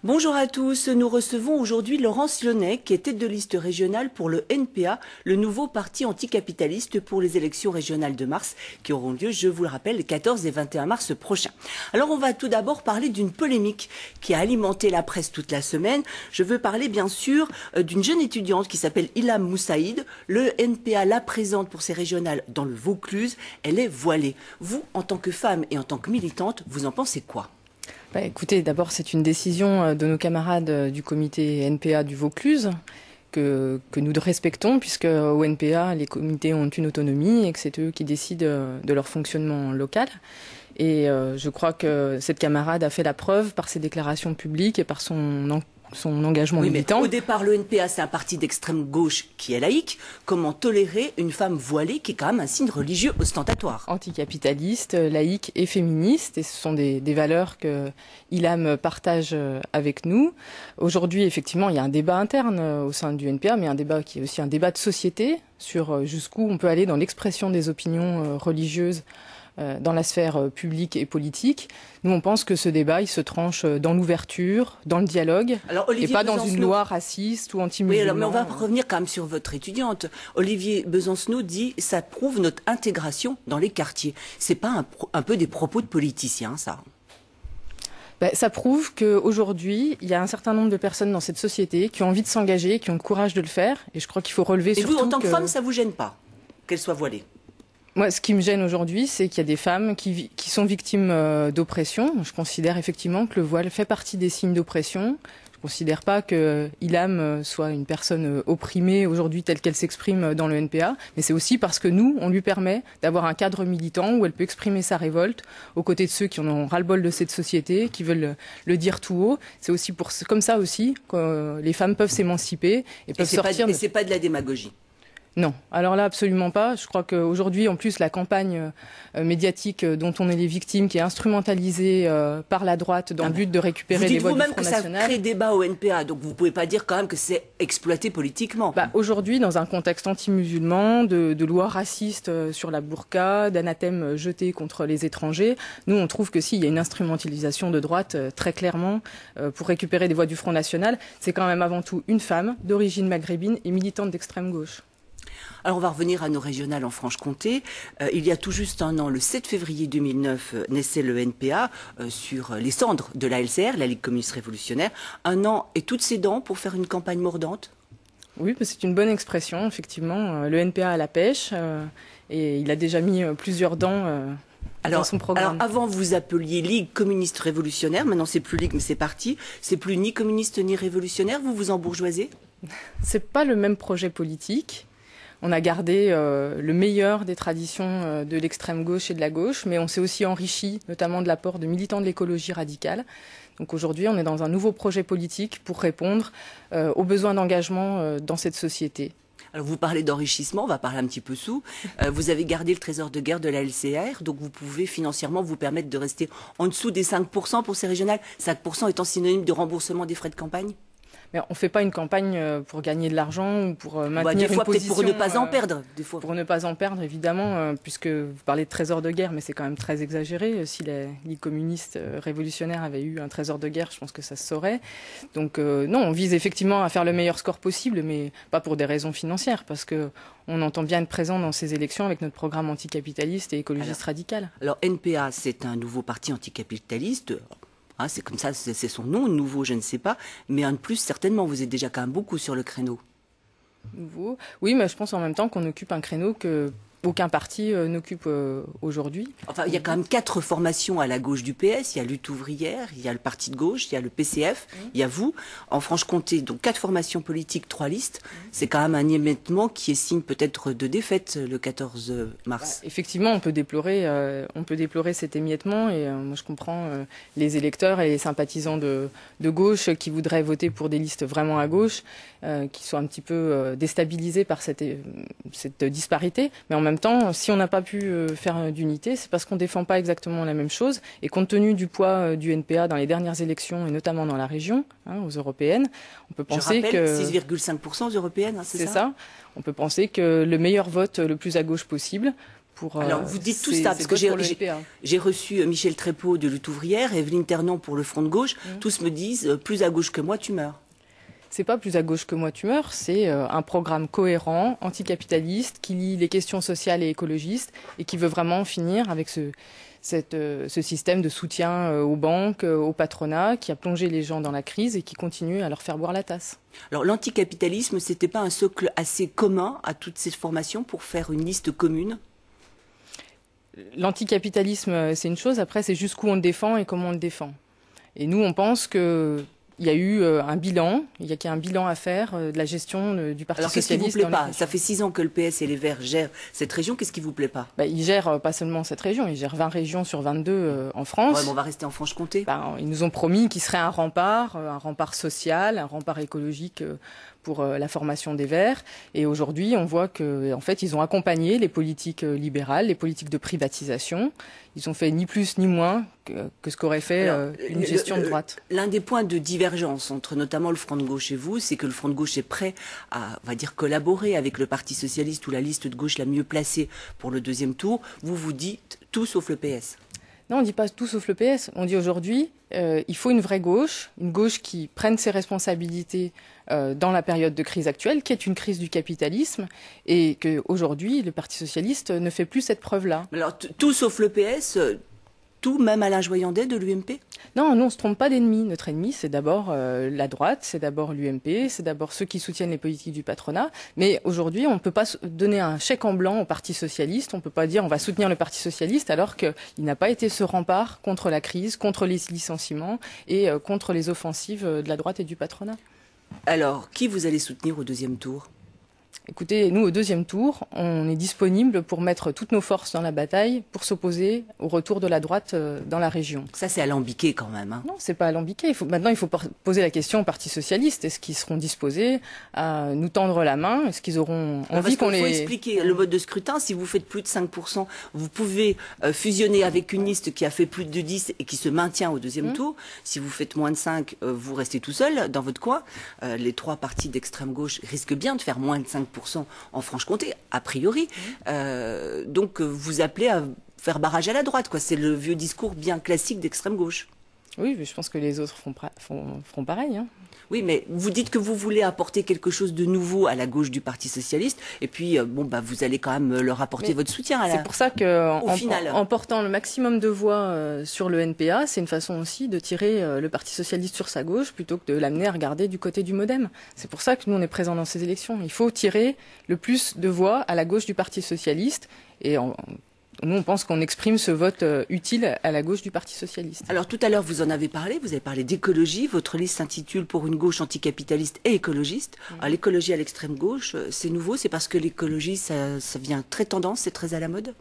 Bonjour à tous, nous recevons aujourd'hui Laurence Lyonnais, qui est tête de liste régionale pour le NPA, le nouveau parti anticapitaliste pour les élections régionales de mars, qui auront lieu, je vous le rappelle, les 14 et 21 mars prochains. Alors on va tout d'abord parler d'une polémique qui a alimenté la presse toute la semaine. Je veux parler bien sûr d'une jeune étudiante qui s'appelle Ilham Moussaïd. Le NPA la présente pour ses régionales dans le Vaucluse. Elle est voilée. Vous, en tant que femme et en tant que militante, vous en pensez quoi ? Écoutez, d'abord, c'est une décision de nos camarades du comité NPA du Vaucluse que nous respectons, puisque au NPA, les comités ont une autonomie et que c'est eux qui décident de leur fonctionnement local. Et je crois que cette camarade a fait la preuve par ses déclarations publiques et par son engagement militant. Mais au départ, le NPA, c'est un parti d'extrême gauche qui est laïque. Comment tolérer une femme voilée qui est quand même un signe religieux ostentatoire? Anticapitaliste, laïque et féministe, et ce sont des valeurs que Ilham partage avec nous. Aujourd'hui, effectivement, il y a un débat interne au sein du NPA, mais un débat qui est aussi un débat de société sur jusqu'où on peut aller dans l'expression des opinions religieuses dans la sphère publique et politique. Nous, on pense que ce débat, il se tranche dans l'ouverture, dans le dialogue, et pas dans une loi raciste ou anti-musulmane. Oui, alors, mais on va revenir quand même sur votre étudiante. Olivier Besancenot dit « ça prouve notre intégration dans les quartiers ». C'est pas un peu des propos de politiciens, ça? Ça prouve qu'aujourd'hui, il y a un certain nombre de personnes dans cette société qui ont envie de s'engager, qui ont le courage de le faire. Et je crois qu'il faut relever surtout Et vous, en tant que femme, ça vous gêne pas qu'elle soit voilée? Moi, ce qui me gêne aujourd'hui, c'est qu'il y a des femmes qui sont victimes d'oppression. Je considère effectivement que le voile fait partie des signes d'oppression. Je ne considère pas que Ilham soit une personne opprimée aujourd'hui telle qu'elle s'exprime dans le NPA, mais c'est aussi parce que nous, on lui permet d'avoir un cadre militant où elle peut exprimer sa révolte aux côtés de ceux qui en ont ras-le-bol de cette société, qui veulent le dire tout haut. C'est aussi comme ça aussi que les femmes peuvent s'émanciper et peuvent sortir. Et c'est pas de la démagogie? Non, alors là, absolument pas. Je crois qu'aujourd'hui, en plus, la campagne médiatique dont on est les victimes, qui est instrumentalisée par la droite dans le but de récupérer les voix du Front National. Vous dites vous-même que ça crée débat au NPA, donc vous ne pouvez pas dire quand même que c'est exploité politiquement. Aujourd'hui, dans un contexte anti-musulman, de lois racistes sur la burqa, d'anathèmes jetés contre les étrangers, nous, on trouve que s'il y a une instrumentalisation de droite, très clairement, pour récupérer des voix du Front National, c'est quand même avant tout une femme d'origine maghrébine et militante d'extrême gauche. Alors on va revenir à nos régionales en Franche-Comté. Il y a tout juste un an, le 7 février 2009, naissait le NPA sur les cendres de la LCR, la Ligue communiste révolutionnaire. Un an et toutes ses dents pour faire une campagne mordante? Oui, c'est une bonne expression, effectivement. Le NPA à la pêche et il a déjà mis plusieurs dents dans son programme. Alors avant, vous appeliez Ligue communiste révolutionnaire. Maintenant, c'est plus Ligue, mais c'est parti. C'est plus ni communiste ni révolutionnaire. Vous vous embourgeoisez? C'est pas le même projet politique. On a gardé le meilleur des traditions de l'extrême gauche et de la gauche, mais on s'est aussi enrichi, notamment de l'apport de militants de l'écologie radicale. Donc aujourd'hui, on est dans un nouveau projet politique pour répondre aux besoins d'engagement dans cette société. Alors vous parlez d'enrichissement, on va parler un petit peu sous. Vous avez gardé le trésor de guerre de la LCR, donc vous pouvez financièrement vous permettre de rester en dessous des 5% pour ces régionales, 5% étant synonyme de remboursement des frais de campagne? Mais on ne fait pas une campagne pour gagner de l'argent ou pour maintenir une position. Pour ne pas en perdre. Des fois. Pour ne pas en perdre, évidemment, puisque vous parlez de trésor de guerre, mais c'est quand même très exagéré. Si les communistes révolutionnaires avaient eu un trésor de guerre, je pense que ça se saurait. Donc non, on vise effectivement à faire le meilleur score possible, mais pas pour des raisons financières, parce qu'on entend bien être présent dans ces élections avec notre programme anticapitaliste et écologiste radical. Alors NPA, c'est un nouveau parti anticapitaliste. C'est comme ça, c'est son nom, nouveau, je ne sais pas. Mais un de plus, certainement, vous êtes déjà quand même beaucoup sur le créneau. Nouveau. Oui, mais je pense en même temps qu'on occupe un créneau que aucun parti n'occupe aujourd'hui. Enfin, il y a quand même 4 formations à la gauche du PS. Il y a Lutte ouvrière, il y a le Parti de gauche, il y a le PCF, il y a vous. En Franche-Comté, donc 4 formations politiques, 3 listes. C'est quand même un émiettement qui est signe peut-être de défaite le 14 mars. Effectivement, on peut déplorer cet émiettement. Et moi, je comprends les électeurs et les sympathisants de gauche qui voudraient voter pour des listes vraiment à gauche, qui sont un petit peu déstabilisés par cette disparité. Mais en même temps, si on n'a pas pu faire d'unité, c'est parce qu'on ne défend pas exactement la même chose. Et compte tenu du poids du NPA dans les dernières élections, et notamment dans la région, aux européennes, on peut penser que... 6,5% aux européennes, c'est ça? On peut penser que le meilleur vote le plus à gauche possible pour Alors vous dites tout ça, parce que j'ai reçu Michel Trépeau de Lutte ouvrière, Evelyne Ternan pour le Front de gauche, tous me disent plus à gauche que moi tu meurs. C'est pas plus à gauche que moi tu meurs, c'est un programme cohérent, anticapitaliste, qui lie les questions sociales et écologistes et qui veut vraiment finir avec ce système de soutien aux banques, au patronat, qui a plongé les gens dans la crise et qui continue à leur faire boire la tasse. Alors l'anticapitalisme, c'était pas un socle assez commun à toutes ces formations pour faire une liste commune? L'anticapitalisme, c'est une chose, après c'est jusqu'où on le défend et comment on le défend. Et nous, on pense que il y a eu un bilan, il y a un bilan à faire de la gestion du Parti socialiste. Alors qu'est-ce qui vous plaît pas? Ça fait 6 ans que le PS et les Verts gèrent cette région, qu'est-ce qui vous plaît pas? Ils gèrent pas seulement cette région, ils gèrent 20 régions sur 22 en France. Ouais, mais on va rester en Franche-Comté. Ils nous ont promis qu'il serait un rempart social, un rempart écologique pour la formation des Verts. Et aujourd'hui, on voit qu'en fait, ils ont accompagné les politiques libérales, les politiques de privatisation. Ils ont fait ni plus ni moins que ce qu'aurait fait une gestion de droite. L'un des points de divergence entre notamment le Front de gauche et vous, c'est que le Front de gauche est prêt à, on va dire, collaborer avec le Parti socialiste ou la liste de gauche la mieux placée pour le deuxième tour. Vous vous dites tout sauf le PS. Non, on ne dit pas tout sauf le PS. On dit aujourd'hui, il faut une vraie gauche, une gauche qui prenne ses responsabilités dans la période de crise actuelle, qui est une crise du capitalisme, et qu'aujourd'hui, le Parti socialiste ne fait plus cette preuve-là. Alors, tout sauf le PS, tout, même Alain Joyandet de l'UMP? Non, on ne se trompe pas d'ennemi. Notre ennemi, c'est d'abord la droite, c'est d'abord l'UMP, c'est d'abord ceux qui soutiennent les politiques du patronat. Mais aujourd'hui, on ne peut pas donner un chèque en blanc au Parti socialiste. On ne peut pas dire on va soutenir le Parti socialiste alors qu'il n'a pas été ce rempart contre la crise, contre les licenciements et contre les offensives de la droite et du patronat. Alors, qui vous allez soutenir au deuxième tour? Écoutez, nous, au deuxième tour, on est disponible pour mettre toutes nos forces dans la bataille pour s'opposer au retour de la droite dans la région. Ça, c'est alambiqué quand même. Hein. Non, c'est pas alambiqué. Maintenant, il faut poser la question au Parti socialiste. Est-ce qu'ils seront disposés à nous tendre la main? Est-ce qu'ils auront envie qu'on les... Il faut expliquer le mode de scrutin. Si vous faites plus de 5%, vous pouvez fusionner avec une liste qui a fait plus de 10 et qui se maintient au deuxième tour. Si vous faites moins de 5, vous restez tout seul dans votre coin. Les 3 partis d'extrême gauche risquent bien de faire moins de 5% en Franche-Comté, a priori. Donc vous appelez à faire barrage à la droite, quoi. C'est le vieux discours bien classique d'extrême gauche. Oui, mais je pense que les autres feront pareil. Hein. Oui, mais vous dites que vous voulez apporter quelque chose de nouveau à la gauche du Parti socialiste, et puis vous allez quand même leur apporter votre soutien. C'est pour ça qu'en portant le maximum de voix sur le NPA, c'est une façon aussi de tirer le Parti socialiste sur sa gauche plutôt que de l'amener à regarder du côté du MoDem. C'est pour ça que nous on est présents dans ces élections. Il faut tirer le plus de voix à la gauche du Parti socialiste et nous, on pense qu'on exprime ce vote utile à la gauche du Parti socialiste. Alors, tout à l'heure, vous en avez parlé. Vous avez parlé d'écologie. Votre liste s'intitule « Pour une gauche anticapitaliste et écologiste ». Alors, l'écologie à l'extrême gauche, c'est nouveau. C'est parce que l'écologie, ça vient très tendance, c'est très à la mode?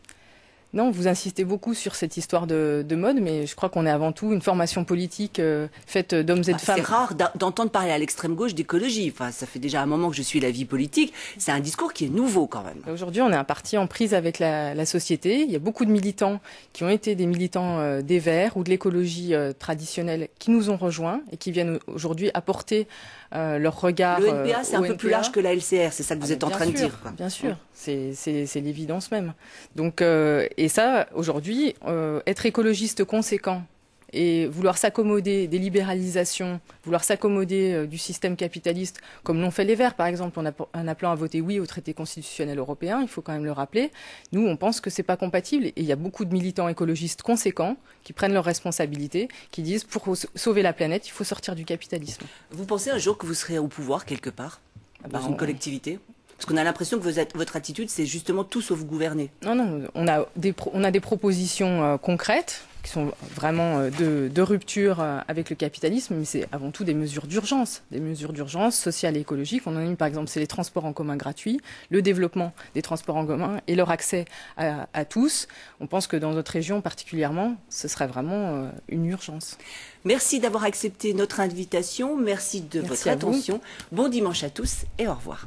Non, vous insistez beaucoup sur cette histoire de mode, mais je crois qu'on est avant tout une formation politique faite d'hommes et de femmes. C'est rare d'entendre parler à l'extrême gauche d'écologie. Enfin, ça fait déjà un moment que je suis la vie politique. C'est un discours qui est nouveau quand même. Aujourd'hui, on est un parti en prise avec la société. Il y a beaucoup de militants qui ont été des militants des Verts ou de l'écologie traditionnelle qui nous ont rejoints et qui viennent aujourd'hui apporter leur regard. Le NPA, c'est un peu plus large que la LCR, c'est ça que vous êtes en train de dire. Quoi. Bien sûr, c'est l'évidence même. Donc, et ça, aujourd'hui, être écologiste conséquent et vouloir s'accommoder des libéralisations, vouloir s'accommoder du système capitaliste, comme l'ont fait les Verts, par exemple, en appelant à voter oui au traité constitutionnel européen, il faut quand même le rappeler. Nous, on pense que c'est pas compatible et il y a beaucoup de militants écologistes conséquents qui prennent leurs responsabilités, qui disent pour sauver la planète, il faut sortir du capitalisme. Vous pensez un jour que vous serez au pouvoir quelque part, dans une collectivité ? Parce qu'on a l'impression que votre attitude, c'est justement tout sauf gouverner. Non, on a des propositions concrètes qui sont vraiment de rupture avec le capitalisme, mais c'est avant tout des mesures d'urgence sociales et écologiques. On en a une, par exemple, c'est les transports en commun gratuits, le développement des transports en commun et leur accès à tous. On pense que dans notre région particulièrement, ce serait vraiment une urgence. Merci d'avoir accepté notre invitation, merci de votre attention. Bon dimanche à tous et au revoir.